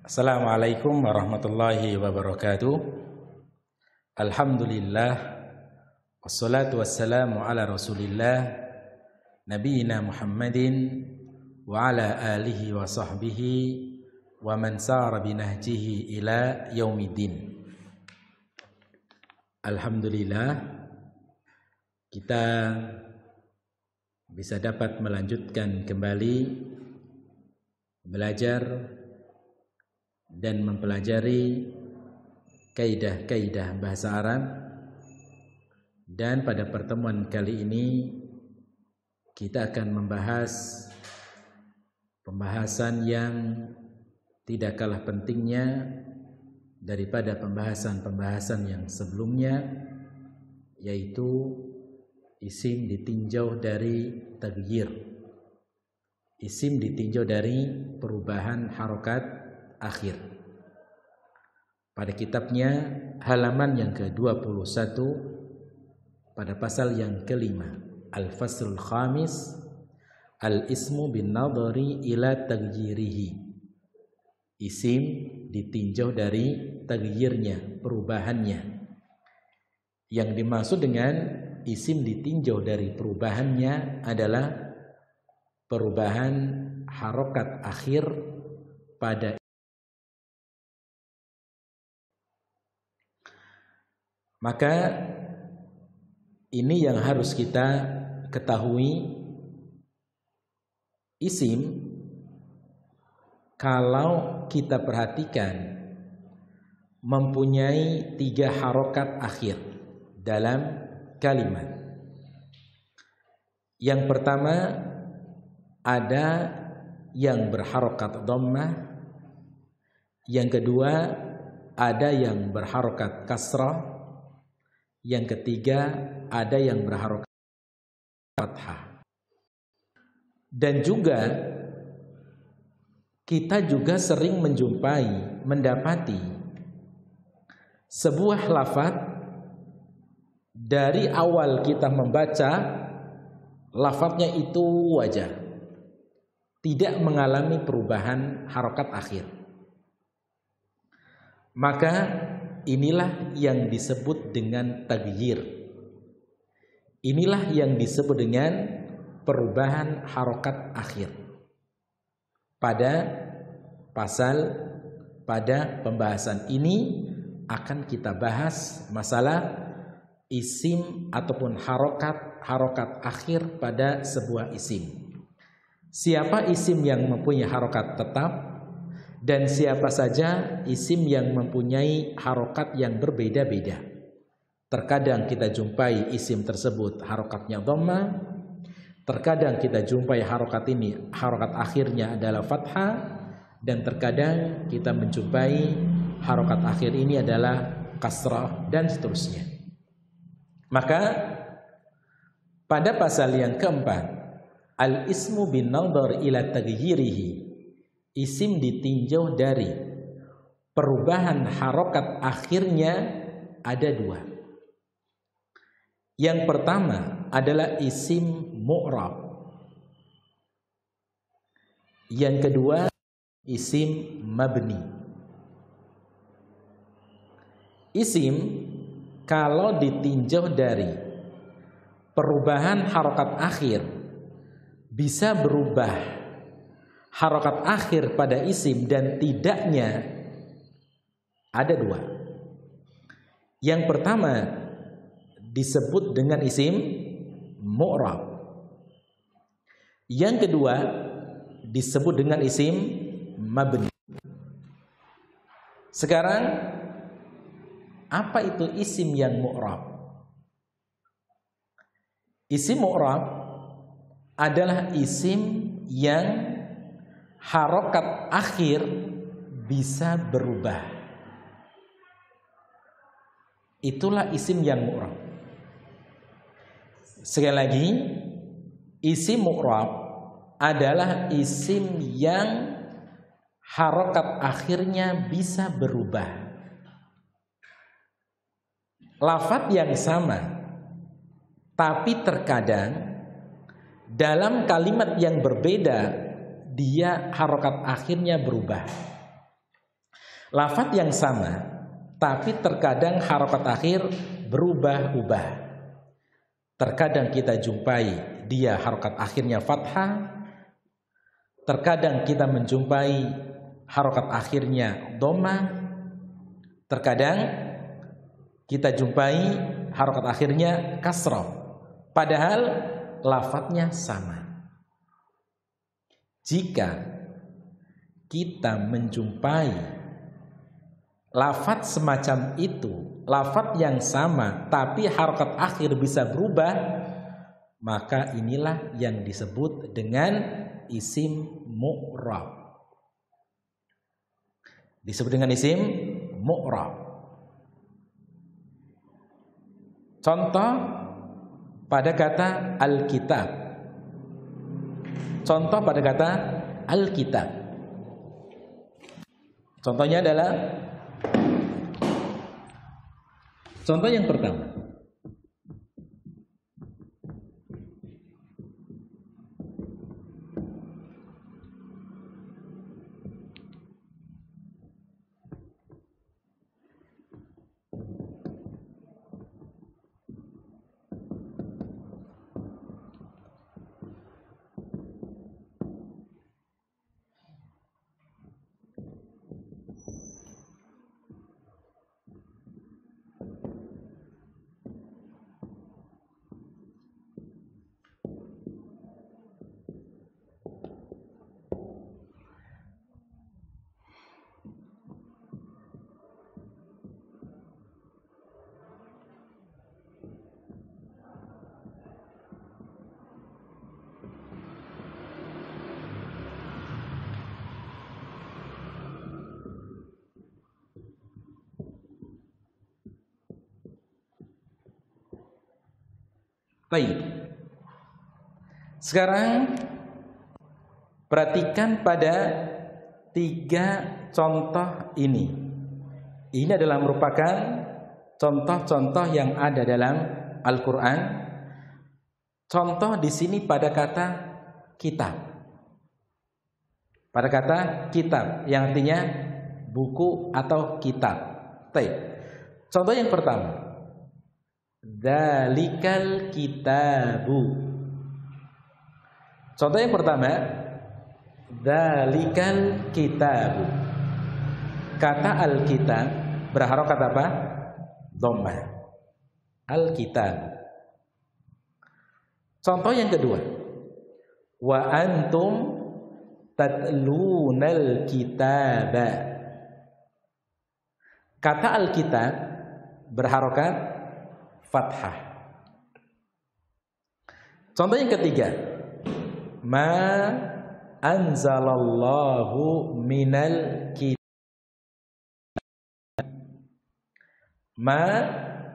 Assalamualaikum warahmatullahi wabarakatuh. Alhamdulillah, wassalatu wassalamu ala rasulillah, nabiyina Muhammadin wa ala alihi wa sahbihi wa man sara binahjihi ila yaumiddin. Alhamdulillah, kita bisa dapat melanjutkan kembali belajar dan mempelajari kaidah-kaidah bahasa Arab. Dan pada pertemuan kali ini kita akan membahas pembahasan yang tidak kalah pentingnya daripada pembahasan-pembahasan yang sebelumnya, yaitu isim ditinjau dari taghyir. Isim ditinjau dari perubahan harokat akhir. Pada kitabnya halaman yang ke-21 pada pasal yang kelima, Al-Faslul Khamis, Al-Ismu bin nadhari ila taghyirihi. Isim ditinjau dari taghyirnya, perubahannya. Yang dimaksud dengan isim ditinjau dari perubahannya adalah perubahan harokat akhir pada. Maka ini yang harus kita ketahui. Isim, kalau kita perhatikan, mempunyai 3 harokat akhir dalam kalimat. Yang pertama, ada yang berharokat dhammah. Yang kedua, ada yang berharokat kasrah. Yang ketiga, ada yang berharokat fathah. Dan juga kita juga sering mendapati sebuah lafaz dari awal kita membaca, lafaznya itu wajar, tidak mengalami perubahan harokat akhir. Maka inilah yang disebut dengan taghyir. Inilah yang disebut dengan perubahan harokat akhir. Pada pembahasan ini akan kita bahas masalah isim ataupun harokat akhir pada sebuah isim. Siapa isim yang mempunyai harokat tetap, dan siapa saja isim yang mempunyai harokat yang berbeda-beda. Terkadang kita jumpai isim tersebut harokatnya dhammah, terkadang kita jumpai harokat akhirnya adalah fathah, dan terkadang kita menjumpai harokat akhir ini adalah kasrah, dan seterusnya. Maka pada pasal yang keempat, al-ismu bin nadhar ila taghyirihi, isim ditinjau dari perubahan harokat akhirnya ada 2. Yang pertama adalah isim mu'rab. Yang kedua isim mabni. Isim kalau ditinjau dari perubahan harokat akhir bisa berubah harokat akhir pada isim dan tidaknya ada 2. Yang pertama disebut dengan isim mu'rab. Yang kedua disebut dengan isim mabni. Sekarang apa itu isim yang mu'rab? Isim mu'rab adalah isim yang harokat akhir bisa berubah. Itulah isim yang mu'rab. Sekali lagi, isim mu'rab adalah isim yang harokat akhirnya bisa berubah. Lafaz yang sama, tapi terkadang dalam kalimat yang berbeda dia harokat akhirnya berubah. Lafadz yang sama, tapi terkadang harokat akhir berubah-ubah. Terkadang kita jumpai dia harokat akhirnya fathah, terkadang kita menjumpai harokat akhirnya dhammah, terkadang kita jumpai harokat akhirnya kasrah, padahal lafadznya sama. Jika kita menjumpai lafadz semacam itu, lafadz yang sama tapi harokat akhir bisa berubah, maka inilah yang disebut dengan isim mu'rab. Disebut dengan isim mu'rab. Contoh pada kata Alkitab. Contoh pada kata Alkitab. Contohnya adalah, contoh yang pertama, baik. Sekarang perhatikan pada 3 contoh ini. Ini adalah merupakan contoh-contoh yang ada dalam Al-Quran. Contoh di sini pada kata kitab. Pada kata kitab yang artinya buku atau kitab. Baik. Contoh yang pertama, dzalikal kitabu. Contoh yang pertama, dzalikal kitabu. Kata al-kitab berharokat apa? Dhammah. Al-kitab. Contoh yang kedua, wa antum tatlunal kitaba. Kata al-kitab berharokat fathah. Contoh yang ketiga, ma anzalallahu minal kitab. Ma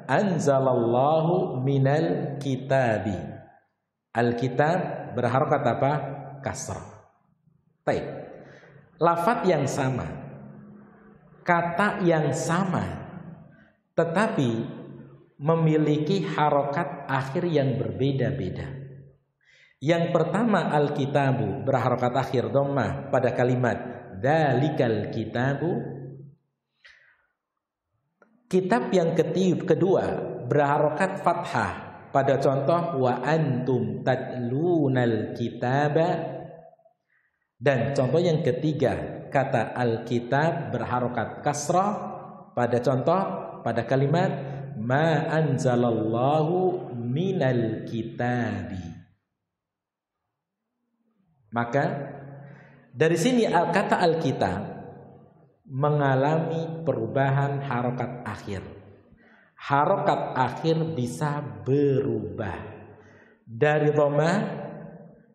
anzalallahu minal kitabi. Al-kitab berharokat apa? Kasrah. Baik. Lafadz yang sama, kata yang sama, tetapi memiliki harokat akhir yang berbeda-beda. Yang pertama, al-kitabu berharokat akhir dhammah pada kalimat dzalikal kitabu. Kitab yang kedua berharokat fathah pada contoh wa antum tatlunal kitaba. Dan contoh yang ketiga, kata al-kitab berharokat kasrah pada contoh pada kalimat ma anzalallahu minal kitabi. Maka dari sini kata al-kitab mengalami perubahan harokat akhir. Harokat akhir bisa berubah dari dhammah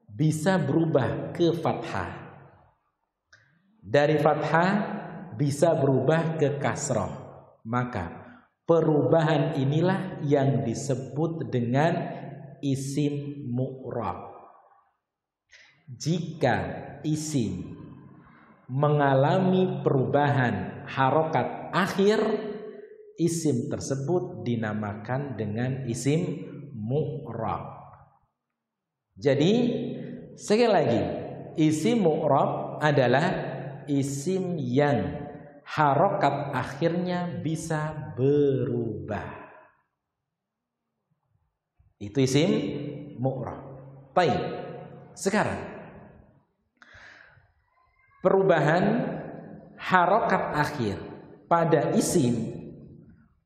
bisa berubah ke fathah, dari fathah bisa berubah ke kasrah. Maka perubahan inilah yang disebut dengan isim mu'rab. Jika isim mengalami perubahan harokat akhir, isim tersebut dinamakan dengan isim mu'rab. Jadi sekali lagi, isim mu'rab adalah isim yang harokat akhirnya bisa berubah. Itu isim mu'rab. Baik. Sekarang perubahan harokat akhir pada isim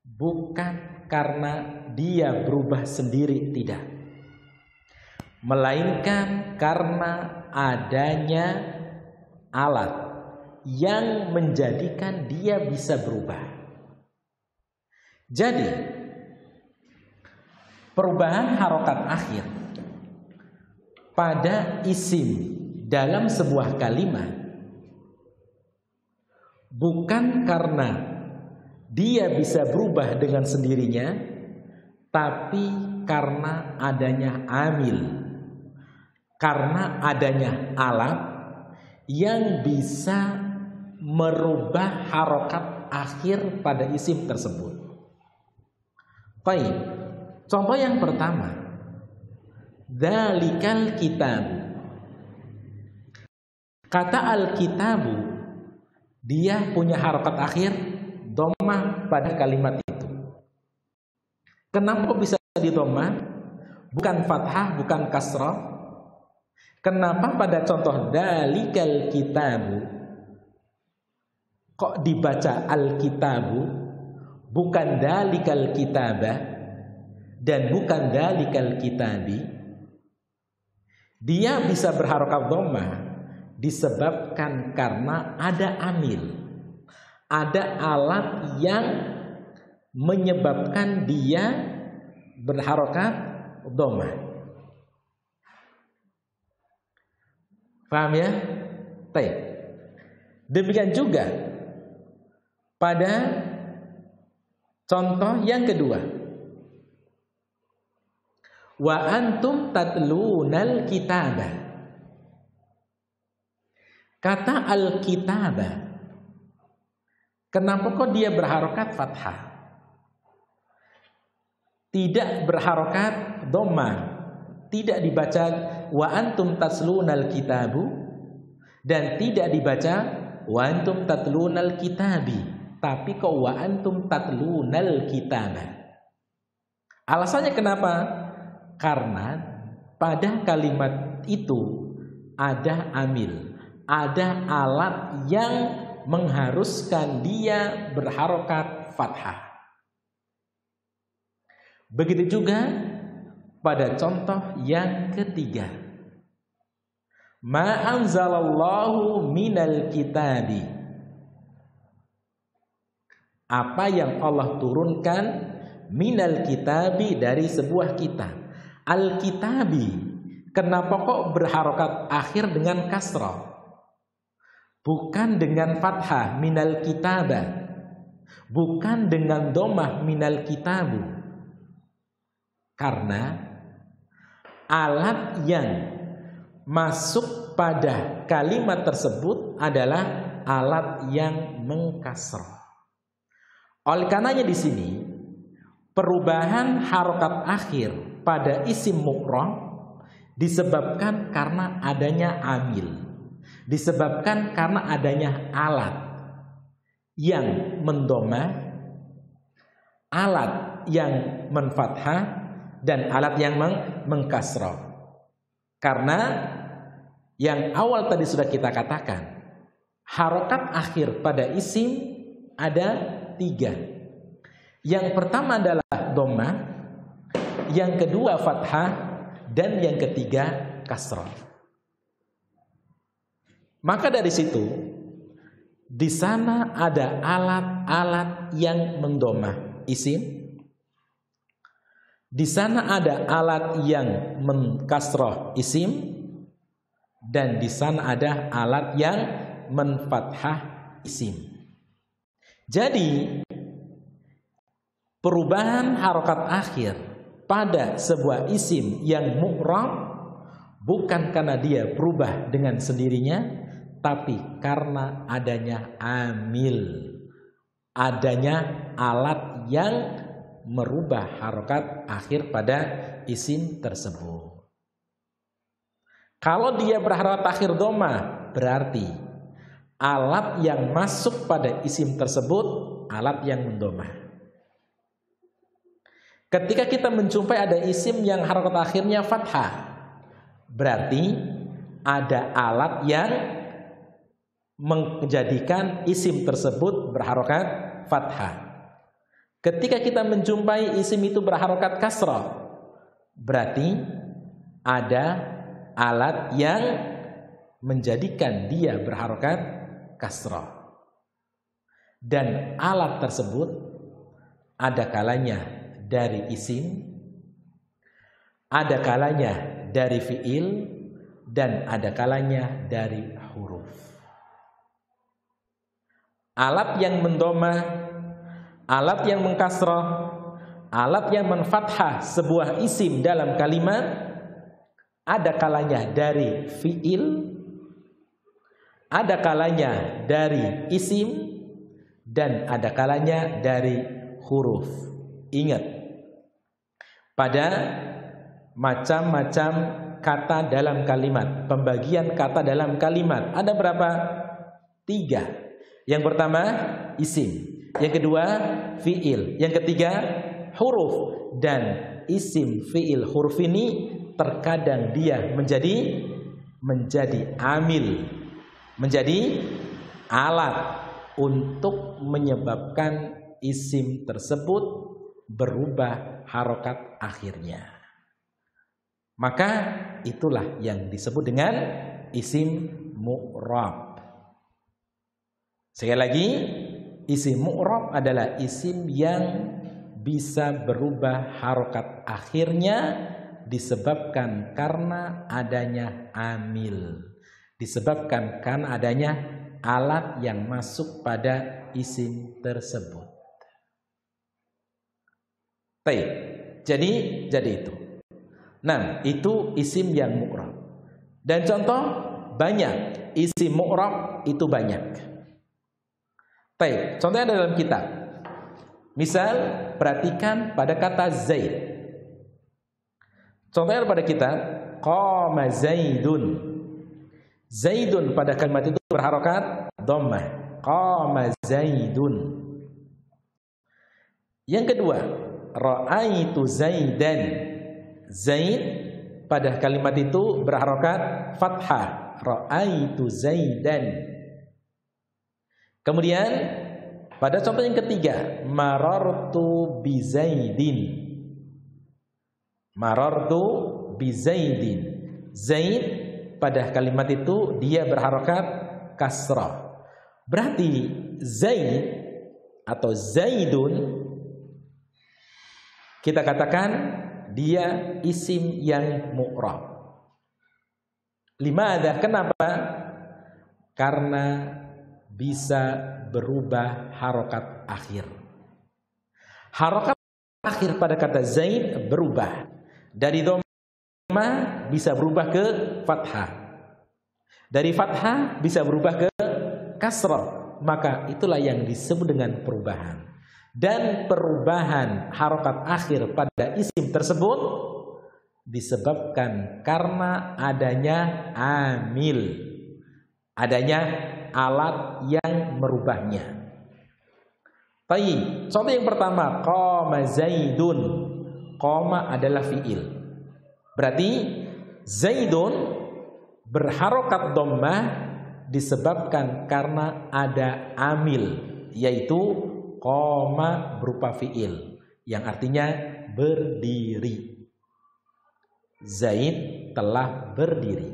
bukan karena dia berubah sendiri, tidak, melainkan karena adanya alat yang menjadikan dia bisa berubah. Jadi perubahan harokat akhir pada isim dalam sebuah kalimat bukan karena dia bisa berubah dengan sendirinya, tapi karena adanya amil, karena adanya alat yang bisa merubah harokat akhir pada isim tersebut. Baik, contoh yang pertama, dzalikal kitabu. Kata al-kitabu, dia punya harokat akhir dhammah pada kalimat itu. Kenapa bisa di dhammah? Bukan fathah, bukan kasrah. Kenapa pada contoh dzalikal kitabu kok dibaca al-kitabu, bukan dzalikal kitabah dan bukan dzalikal kitabi? Dia bisa berharokat dhammah disebabkan karena ada amil, ada alat yang menyebabkan dia berharokat dhammah. Paham ya? Baik. Demikian juga pada contoh yang kedua, wa antum tatlunal kitabah. Kata al-kitabah, kenapa kok dia berharokat fathah? Tidak berharokat dhammah, tidak dibaca wa antum tatlunal kitabu dan tidak dibaca wa antum tatlunal kitabi, tapi kok wa antum tatlunal kitabah. Alasannya kenapa? Karena pada kalimat itu ada amil, ada alat yang mengharuskan dia berharokat fathah. Begitu juga pada contoh yang ketiga, ma anzalallahu minal kitabi. Apa yang Allah turunkan minal kitabi dari sebuah kitab. Al-kitabi, kenapa kok berharokat akhir dengan kasrah? Bukan dengan fathah minal kitabah, bukan dengan dhammah minal kitabu. Karena alat yang masuk pada kalimat tersebut adalah alat yang mengkasrah. Oleh karenanya di sini perubahan harokat akhir pada isim mu'rab disebabkan karena adanya amil, disebabkan karena adanya alat yang mendomah, alat yang menfathah, dan alat yang mengkasrah. Karena yang awal tadi sudah kita katakan, harokat akhir pada isim ada 3. Yang pertama adalah dhammah, yang kedua fathah, dan yang ketiga kasrah. Maka dari situ di sana ada alat-alat yang mendomah isim, di sana ada alat yang mengkasrah isim, dan di sana ada alat yang menfathah isim. Jadi perubahan harokat akhir pada sebuah isim yang mu'rab bukan karena dia berubah dengan sendirinya, tapi karena adanya amil, adanya alat yang merubah harokat akhir pada isim tersebut. Kalau dia berharokat akhir dhammah, berarti alat yang masuk pada isim tersebut alat yang mendomah. Ketika kita menjumpai ada isim yang harokat akhirnya fathah, berarti ada alat yang menjadikan isim tersebut berharokat fathah. Ketika kita menjumpai isim itu berharokat kasrah, berarti ada alat yang menjadikan dia berharokat kasrah. Dan alat tersebut ada kalanya dari isim, ada kalanya dari fiil, dan ada kalanya dari huruf. Alat yang mendomah, alat yang mengkasrah, alat yang menfathah sebuah isim dalam kalimat, ada kalanya dari fiil, ada kalanya dari isim, dan ada kalanya dari huruf. Ingat, pada macam-macam kata dalam kalimat, pembagian kata dalam kalimat ada berapa? 3. Yang pertama isim, yang kedua fiil, yang ketiga huruf. Dan isim, fiil, huruf ini terkadang dia menjadi amil, menjadi alat untuk menyebabkan isim tersebut berubah harokat akhirnya. Maka itulah yang disebut dengan isim mu'rab. Sekali lagi, isim mu'rab adalah isim yang bisa berubah harokat akhirnya disebabkan karena adanya amil, disebabkan karena adanya alat yang masuk pada isim tersebut. Baik, jadi itu. Nah, itu isim yang mu'rab. Dan contoh banyak, isim mu'rab itu banyak. Baik, contohnya ada dalam kitab. Misal, perhatikan pada kata Zaid. Contohnya pada kitab, qama Zaidun. Zaidun pada kalimat itu berharokat dhammah. Qama Zaidun. Yang kedua, ra'aitu Zaidan. Zaid pada kalimat itu berharokat fathah. Ra'aitu Zaidan. Kemudian pada contoh yang ketiga, marartu bi Zaidin. Marartu bi Zaidin. Zaid pada kalimat itu dia berharokat kasrah. Berarti Zaid atau Zaidun kita katakan dia isim yang mu'rab. Limadha? Kenapa? Karena bisa berubah harokat akhir. Harokat akhir pada kata Zaid berubah dari dhammah bisa berubah ke fathah, dari fathah bisa berubah ke kasrah. Maka itulah yang disebut dengan perubahan. Dan perubahan harokat akhir pada isim tersebut disebabkan karena adanya amil, adanya alat yang merubahnya. Baik, contoh yang pertama, qama Zaidun. Qama adalah fiil. Berarti Zaidun berharokat dhammah disebabkan karena ada amil, yaitu qama berupa fiil yang artinya berdiri. Zaid telah berdiri.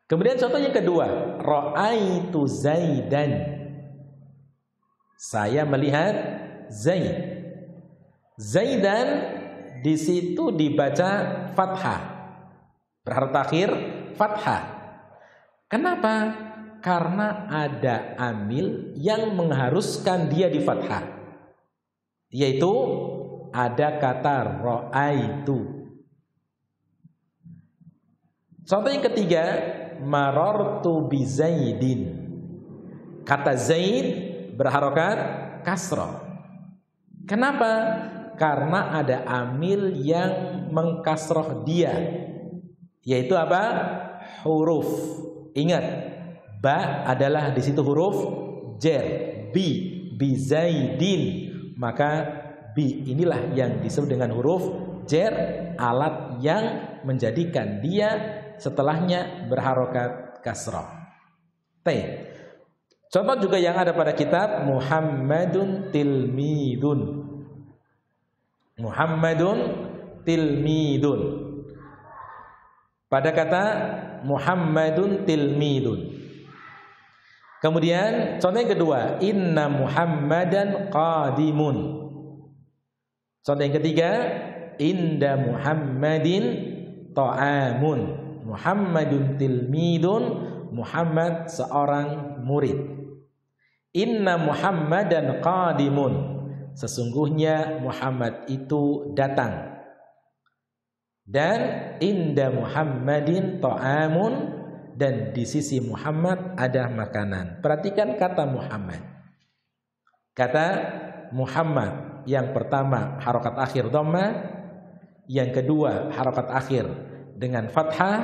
Kemudian contoh yang kedua, ra'aitu Zaidan. Saya melihat Zaid. Zaidan di situ dibaca fathah. Berharokat akhir fathah. Kenapa? Karena ada amil yang mengharuskan dia di fathah. Yaitu ada kata ra'aitu. Contoh yang ketiga, marartu bi Zaidin. Kata Zaid berharokat kasrah. Kenapa? Karena ada amil yang mengkasrah dia, yaitu apa? Huruf. Ingat, Ba adalah di situ huruf jar. Bi zaidin. Maka bi inilah yang disebut dengan huruf jar, alat yang menjadikan dia setelahnya berharokat kasrah. Contoh juga yang ada pada kitab Muhammadun tilmidun. Muhammadun tilmidun. Pada kata Muhammadun tilmidun. Kemudian contoh yang kedua, inna Muhammadan qadimun. Contoh yang ketiga, inda Muhammadin ta'amun. Muhammadun tilmidun, Muhammad seorang murid. Inna Muhammadan qadimun, sesungguhnya Muhammad itu datang. Dan inda Muhammadin ta'amun, dan di sisi Muhammad ada makanan. Perhatikan kata Muhammad. Kata Muhammad yang pertama harokat akhir dhamma, yang kedua harokat akhir dengan fathah,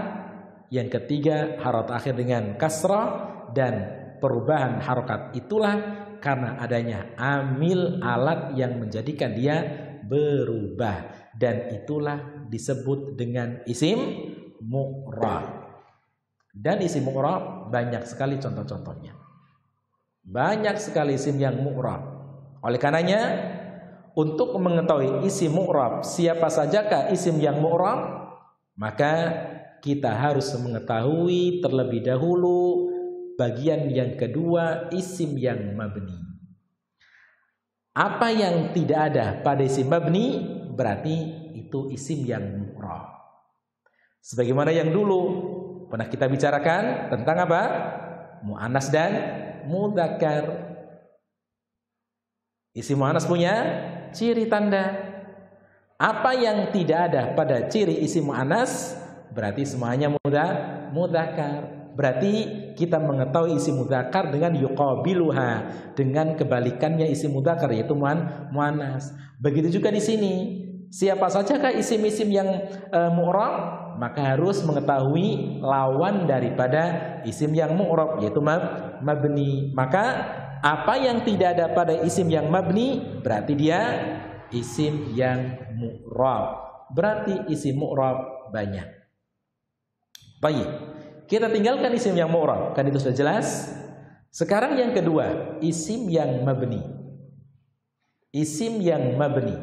yang ketiga harokat akhir dengan kasrah, dan perubahan harokat itulah karena adanya amil alat yang menjadikan dia berubah, dan itulah disebut dengan isim mu'rab. Dan isim mu'rab banyak sekali contoh-contohnya. Banyak sekali isim yang mu'rab. Oleh karenanya, untuk mengetahui isim mu'rab, siapa sajakah isim yang mu'rab, maka kita harus mengetahui terlebih dahulu bagian yang kedua, isim yang mabni. Apa yang tidak ada pada isim mabni berarti itu isim yang mu'rab. Sebagaimana yang dulu pernah kita bicarakan tentang apa? Mu'annas dan mudzakkar. Isim mu'annas punya ciri tanda. Apa yang tidak ada pada ciri isim mu'annas berarti semuanya mudzakkar. Berarti kita mengetahui isim mudzakkar dengan yuqabiluha, dengan kebalikannya isim mudzakkar yaitu mu'annas. Begitu juga di sini. Siapa sajakah isim-isim yang mu'rab? Maka harus mengetahui lawan daripada isim yang mu'rab yaitu mabni. Maka apa yang tidak ada pada isim yang mabni berarti dia isim yang mu'rab. Berarti isim mu'rab banyak. Baik, kita tinggalkan isim yang mu'rab, kan itu sudah jelas. Sekarang yang kedua, isim yang mabni. Isim yang mabni.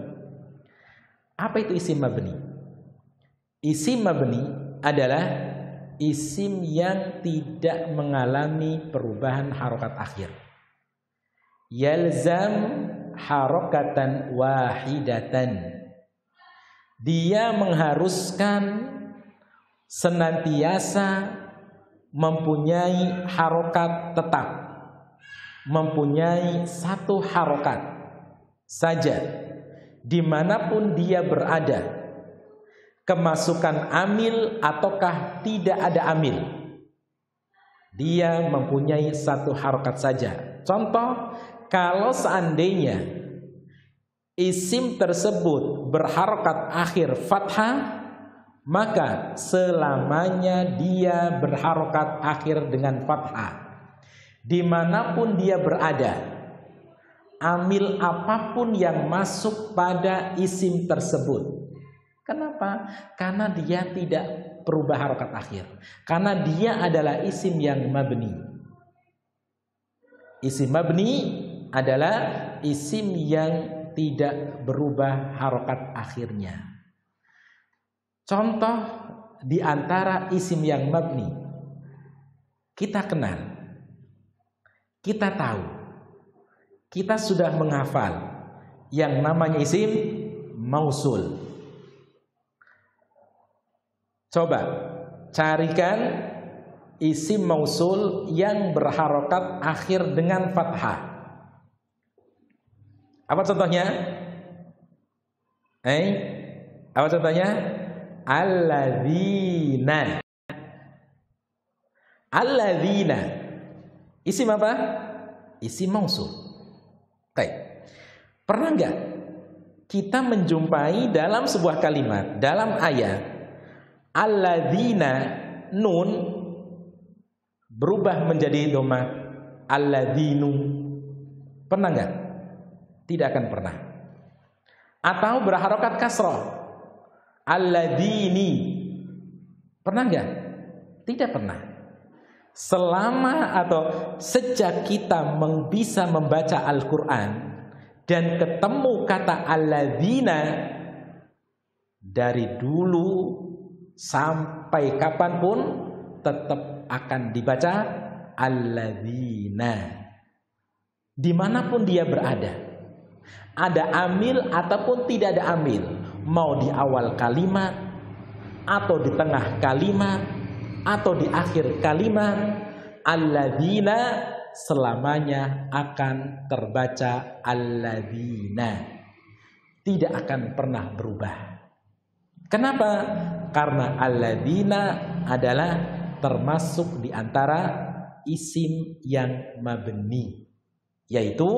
Apa itu isim mabni? Isim mabni adalah isim yang tidak mengalami perubahan harokat akhir. Yalzam harokatan wahidatan. Dia mengharuskan senantiasa mempunyai harokat tetap, mempunyai satu harokat saja dimanapun dia berada, kemasukan amil ataukah tidak ada amil, dia mempunyai satu harokat saja. Contoh, kalau seandainya isim tersebut berharokat akhir fathah, maka selamanya dia berharokat akhir dengan fathah dimanapun dia berada. Amil apapun yang masuk pada isim tersebut. Kenapa? Karena dia tidak berubah harokat akhir. Karena dia adalah isim yang mabni. Isim mabni adalah isim yang tidak berubah harokat akhirnya. Contoh di antara isim yang mabni kita kenal, kita tahu, kita sudah menghafal yang namanya isim mausul. Coba carikan isim mausul yang berharokat akhir dengan fathah. Apa contohnya? Apa contohnya? Alladzina. Alladzina. Isim apa? Isim mausul. Baik. Pernah enggak kita menjumpai dalam sebuah kalimat, dalam ayat, alladzina, nun berubah menjadi dhamma alladzinu. Pernah enggak? Tidak akan pernah. Atau berharokat kasrah, alladzini. Pernah enggak? Tidak pernah. Selama atau sejak kita bisa membaca Al-Quran dan ketemu kata alladzina, dari dulu sampai kapanpun tetap akan dibaca alladzina, dimanapun dia berada. Ada amil ataupun tidak ada amil, mau di awal kalimat atau di tengah kalimat atau di akhir kalimat, alladzina selamanya akan terbaca alladzina, tidak akan pernah berubah. Kenapa? Karena alladzina adalah termasuk di antara isim yang mabni, yaitu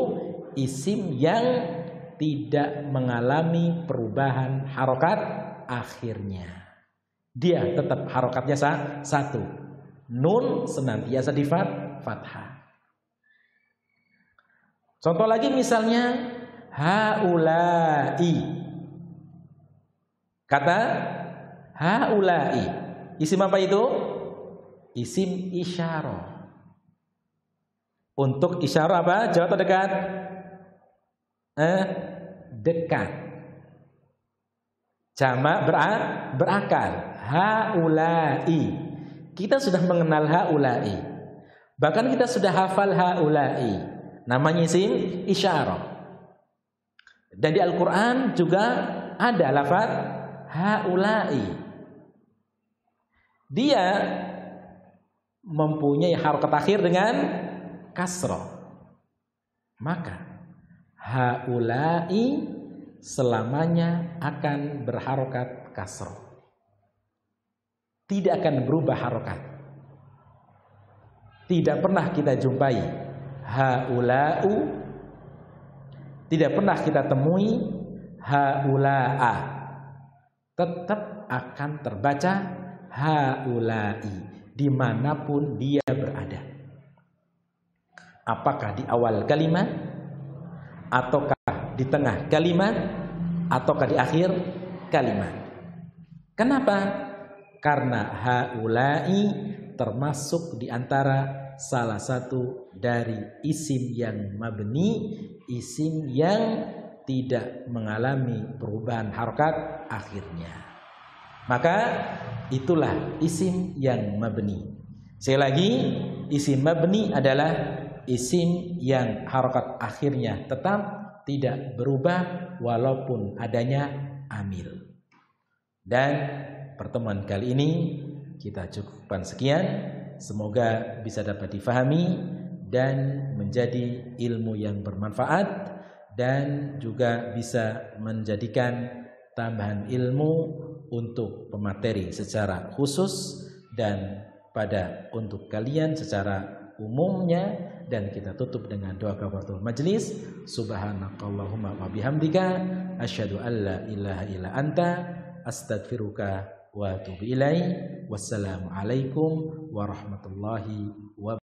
isim yang tidak mengalami perubahan harokat akhirnya. Dia tetap harokatnya satu. Nun senantiasa di fathah. Contoh lagi misalnya haulai. Kata haulai, isim apa itu? Isim isyarah. Untuk isyarah apa? Jauh atau dekat? Dekat. Jamak berakal. Haulai. Kita sudah mengenal haulai. Bahkan kita sudah hafal haulai. Namanya isim isyarah. Dan di Al-Quran juga ada lafaz haulai. Dia mempunyai harokat akhir dengan kasrah. Maka haulai selamanya akan berharokat kasrah. Tidak akan berubah harokat. Tidak pernah kita jumpai haulau, tidak pernah kita temui haulaa. Tetap akan terbaca haulai dimanapun dia berada. Apakah di awal kalimat, ataukah di tengah kalimat, ataukah di akhir kalimat. Kenapa? Karena haulai termasuk di antara salah satu dari isim yang mabni, isim yang tidak mengalami perubahan harokat akhirnya. Maka itulah isim yang mabni. Sekali lagi, isim mabni adalah isim yang harokat akhirnya tetap tidak berubah walaupun adanya amil. Dan pertemuan kali ini kita cukupkan sekian. Semoga bisa dapat difahami dan menjadi ilmu yang bermanfaat, dan juga bisa menjadikan tambahan ilmu untuk pemateri secara khusus dan untuk kalian secara umumnya. Dan kita tutup dengan doa kafaratul majlis. Subhanakallahumma wa bihamdika asyhadu an la ilaha illa anta astaghfiruka wa atubu ilaik. Wassalamualaikum warahmatullahi wabarakatuh.